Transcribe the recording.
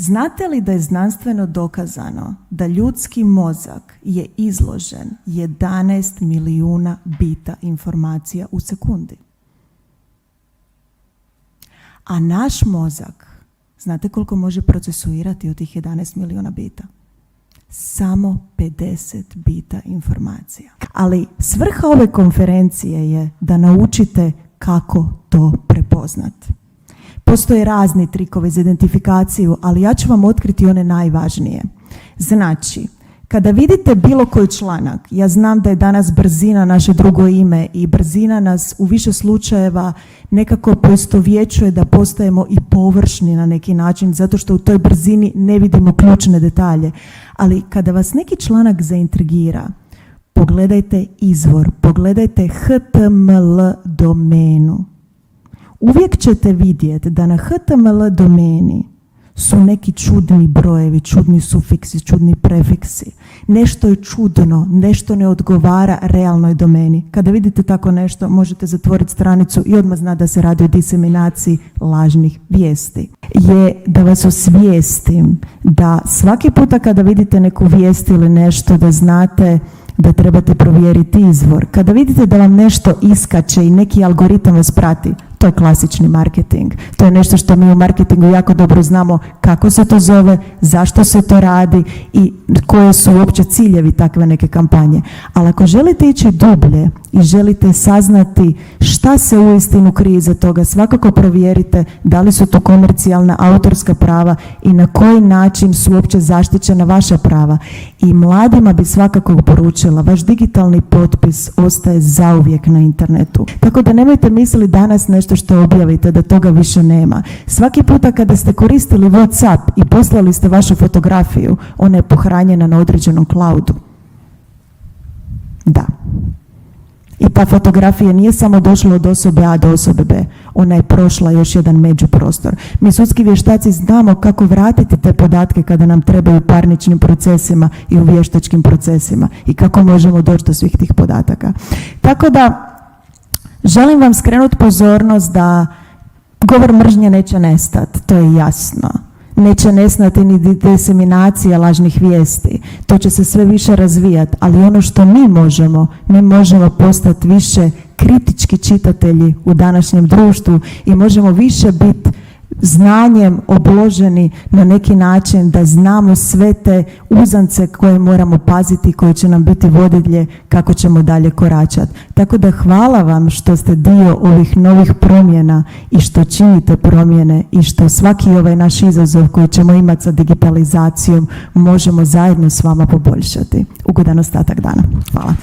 Znate li da je znanstveno dokazano da ljudski mozak je izložen 11 milijuna bita informacija u sekundi? A naš mozak, znate koliko može procesuirati od tih 11 milijuna bita? Samo 50 bita informacija. Ali svrha ove konferencije je da naučite kako to prepoznati. Postoje razni trikovi za identifikaciju, ali ja ću vam otkriti one najvažnije. Znači, kada vidite bilo koji članak, ja znam da je danas brzina naše drugo ime i brzina nas u više slučajeva nekako poistovjećuje da postajemo i površni na neki način, zato što u toj brzini ne vidimo ključne detalje. Ali kada vas neki članak zaintrigira, pogledajte izvor, pogledajte HTML domenu. Uvijek ćete vidjeti da na HTML domeni su neki čudni brojevi, čudni sufiksi, čudni prefiksi. Nešto je čudno, nešto ne odgovara realnoj domeni. Kada vidite tako nešto, možete zatvoriti stranicu i odmah zna da se radi o diseminaciji lažnih vijesti. Je da vas osvijestim da svaki puta kada vidite neku vijest ili nešto, da znate da trebate provjeriti izvor. Kada vidite da vam nešto iskače i neki algoritam vas prati, to je klasični marketing. To je nešto što mi u marketingu jako dobro znamo kako se to zove, zašto se to radi i koje su uopće ciljevi takve neke kampanje. Ali ako želite ići dublje i želite saznati šta se uistinu krije iza toga, svakako provjerite da li su to komercijalna autorska prava i na koji način su uopće zaštićena vaša prava. I mladima bi svakako poručila, vaš digitalni potpis ostaje zauvijek na internetu. Tako da nemojte misliti danas nešto što objavite da toga više nema. Svaki puta kada ste koristili WhatsApp i poslali ste vašu fotografiju, ona je pohranjena na određenom cloudu. Da. I ta fotografija nije samo došla od osobe A do osobe B, ona je prošla još jedan međuprostor. Mi sudski vještaci znamo kako vratiti te podatke kada nam trebaju u parničnim procesima i u vještačkim procesima i kako možemo doći do svih tih podataka. Tako da želim vam skrenuti pozornost da govor mržnje neće nestati, to je jasno. Neće nestati ni diseminacija lažnih vijesti. To će se sve više razvijati, ali ono što mi možemo postati više kritički čitatelji u današnjem društvu i možemo više biti znanjem obloženi na neki način da znamo sve te uzance koje moramo paziti, koje će nam biti vodilje kako ćemo dalje koračati. Tako da hvala vam što ste dio ovih novih promjena i što činite promjene i što svaki ovaj naš izazov koji ćemo imati sa digitalizacijom možemo zajedno s vama poboljšati. Ugodan ostatak dana. Hvala.